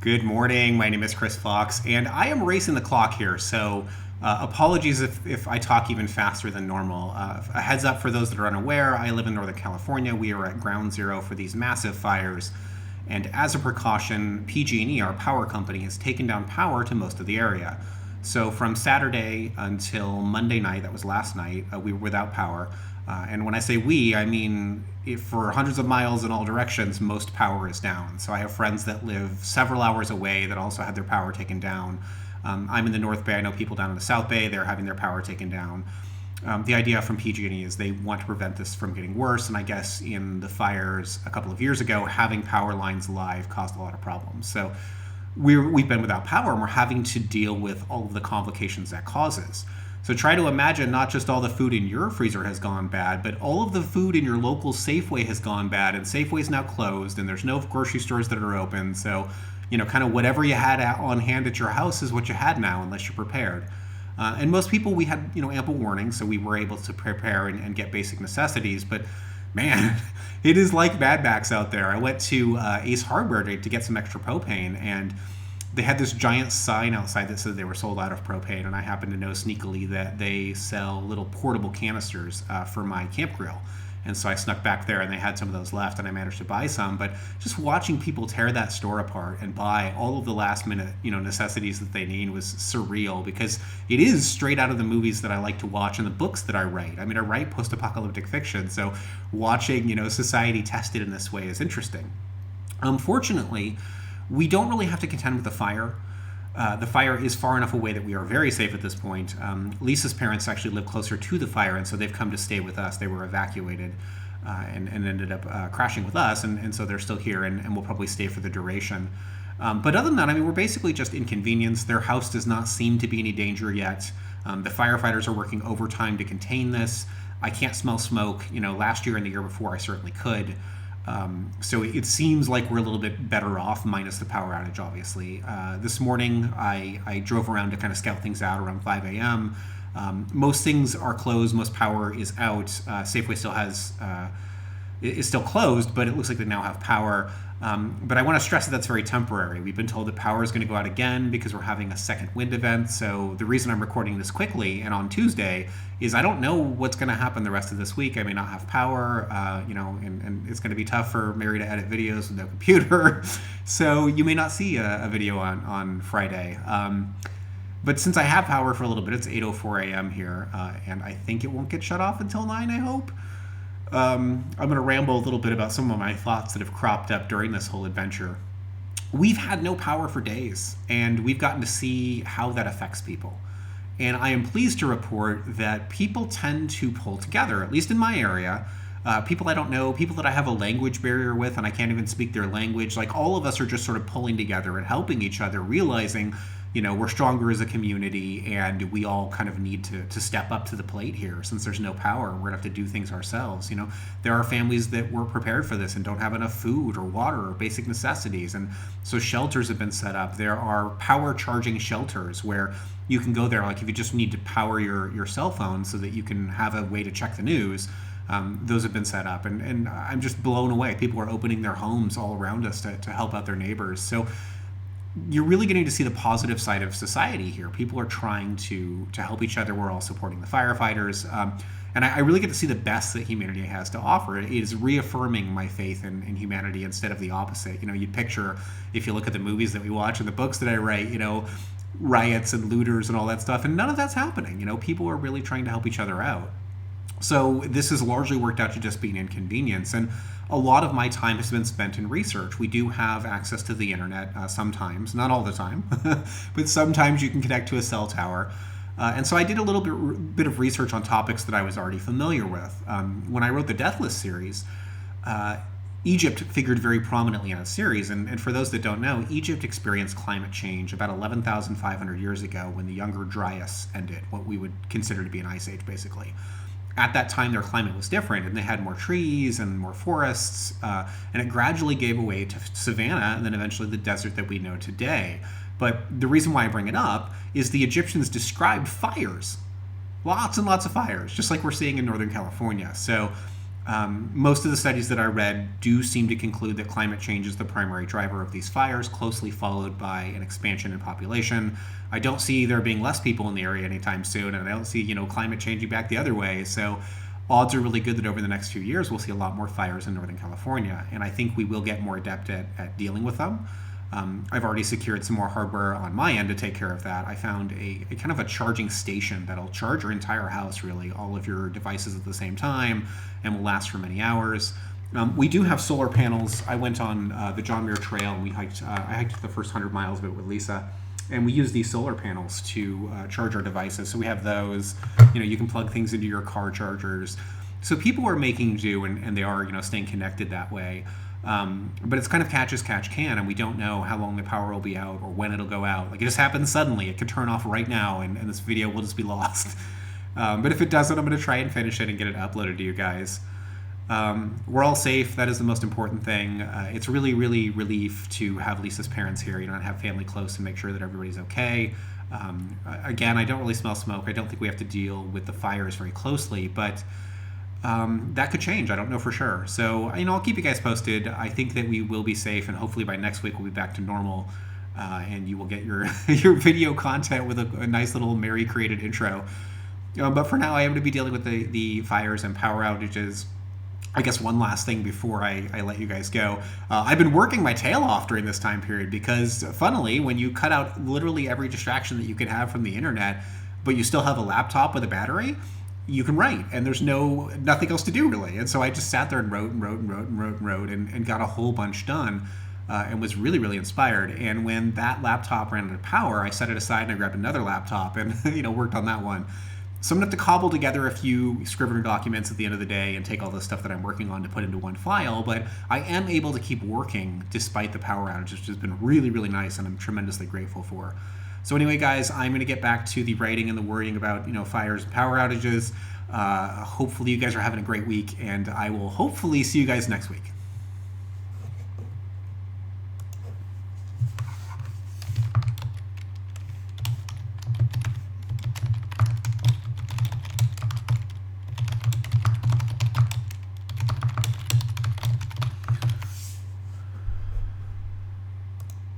Good morning. My name is Chris Fox, and I am racing the clock here. So, apologies if I talk even faster than normal. A heads up for those that are unaware, I live in Northern California. We are at ground zero for these massive fires. And as a precaution, PG&E, our power company, has taken down power to most of the area. So from Saturday until Monday night, that was last night, we were without power. And when I say we, I mean if for hundreds of miles in all directions, most power is down. So I have friends that live several hours away that also had their power taken down. I'm in the North Bay. I know people down in the South Bay, they're having their power taken down. The idea from PG&E is they want to prevent this from getting worse, and I guess in the fires a couple of years ago, having power lines live caused a lot of problems. So we've been without power, and we're having to deal with all of the complications that causes. So try to imagine not just all the food in your freezer has gone bad, but all of the food in your local Safeway has gone bad, and Safeway's now closed, and there's no grocery stores that are open. So, kind of whatever you had on hand at your house is what you had now, unless you're prepared. And most people, we had ample warning, so we were able to prepare and get basic necessities. But man, it is like Mad Max out there. I went to Ace Hardware to get some extra propane, and they had this giant sign outside that said they were sold out of propane. And I happened to know sneakily that they sell little portable canisters for my camp grill. And so I snuck back there, and they had some of those left, and I managed to buy some. But just watching people tear that store apart and buy all of the last minute, necessities that they need was surreal, because it is straight out of the movies that I like to watch and the books that I write. I mean, I write post-apocalyptic fiction, so watching, society tested in this way is interesting. Unfortunately, we don't really have to contend with the fire. The fire is far enough away that we are very safe at this point. Lisa's parents actually live closer to the fire, and so they've come to stay with us. They were evacuated and ended up crashing with us, and so they're still here and will probably stay for the duration. But other than that, I mean, we're basically just inconvenienced. Their house does not seem to be any danger yet. The firefighters are working overtime to contain this. I can't smell smoke. Last year and the year before, I certainly could. So it seems like we're a little bit better off, minus the power outage, obviously. This morning, I drove around to kind of scout things out around 5 a.m. Most things are closed. Most power is out. Safeway still is still closed, but it looks like they now have power. But I want to stress that that's very temporary. We've been told that power is going to go out again because we're having a second wind event. So the reason I'm recording this quickly and on Tuesday is I don't know what's going to happen the rest of this week. I may not have power, and it's going to be tough for Mary to edit videos with no computer. So you may not see a video on Friday. But since I have power for a little bit, it's 8:04 a.m. here, and I think it won't get shut off until 9, I hope. I'm going to ramble a little bit about some of my thoughts that have cropped up during this whole adventure. We've had no power for days, and we've gotten to see how that affects people. And I am pleased to report that people tend to pull together, at least in my area. People I don't know, people that I have a language barrier with and I can't even speak their language, like all of us are just sort of pulling together and helping each other, realizing we're stronger as a community, and we all kind of need to step up to the plate here. Since there's no power, we're gonna have to do things ourselves. There are families that weren't prepared for this and don't have enough food or water or basic necessities, and so shelters have been set up. There are power charging shelters where you can go there, like if you just need to power your cell phone so that you can have a way to check the news. Those have been set up, and I'm just blown away. People are opening their homes all around us to help out their neighbors. So you're really getting to see the positive side of society here. People are trying to help each other. We're all supporting the firefighters. And I really get to see the best that humanity has to offer. It is reaffirming my faith in humanity instead of the opposite. You'd picture, if you look at the movies that we watch and the books that I write, riots and looters and all that stuff, and none of that's happening. People are really trying to help each other out. So this has largely worked out to just be an inconvenience, and a lot of my time has been spent in research. We do have access to the internet sometimes, not all the time, but sometimes you can connect to a cell tower. And so I did a little bit of research on topics that I was already familiar with. When I wrote the Death List series, Egypt figured very prominently in a series, and for those that don't know, Egypt experienced climate change about 11,500 years ago when the Younger Dryas ended, what we would consider to be an ice age, basically. At that time, their climate was different, and they had more trees and more forests, and it gradually gave way to savanna and then eventually the desert that we know today. But the reason why I bring it up is the Egyptians described fires, lots and lots of fires, just like we're seeing in Northern California. So Most of the studies that I read do seem to conclude that climate change is the primary driver of these fires, closely followed by an expansion in population. I don't see there being less people in the area anytime soon, and I don't see, climate changing back the other way. So odds are really good that over the next few years we'll see a lot more fires in Northern California, and I think we will get more adept at dealing with them. I've already secured some more hardware on my end to take care of that. I found a kind of a charging station that'll charge your entire house, really, all of your devices at the same time, and will last for many hours. We do have solar panels. I went on the John Muir Trail, and I hiked the first 100 miles of it with Lisa, and we use these solar panels to charge our devices. So we have those. You can plug things into your car chargers. So people are making do, and they are, staying connected that way. But it's kind of catch as catch can, and we don't know how long the power will be out or when it'll go out. Like, it just happens suddenly. It could turn off right now, and this video will just be lost. But if it doesn't, I'm going to try and finish it and get it uploaded to you guys. We're all safe. That is the most important thing. It's really, really relief to have Lisa's parents here, and have family close and make sure that everybody's okay. Again, I don't really smell smoke. I don't think we have to deal with the fires very closely, but that could change. I don't know for sure. So, I'll keep you guys posted. I think that we will be safe, and hopefully by next week we'll be back to normal, and you will get your your video content with a nice little Mary created intro. But for now, I am going to be dealing with the fires and power outages. I guess one last thing before I let you guys go. I've been working my tail off during this time period because, funnily, when you cut out literally every distraction that you could have from the internet, but you still have a laptop with a battery, you can write, and there's nothing else to do, really. And so I just sat there and wrote and got a whole bunch done, and was really, really inspired. And when that laptop ran out of power, I set it aside and I grabbed another laptop and worked on that one. So I'm gonna have to cobble together a few Scrivener documents at the end of the day and take all the stuff that I'm working on to put into one file, but I am able to keep working despite the power outage, which has been really, really nice, and I'm tremendously grateful for. So anyway, guys, I'm going to get back to the writing and the worrying about, fires and power outages. Hopefully you guys are having a great week, and I will hopefully see you guys next week.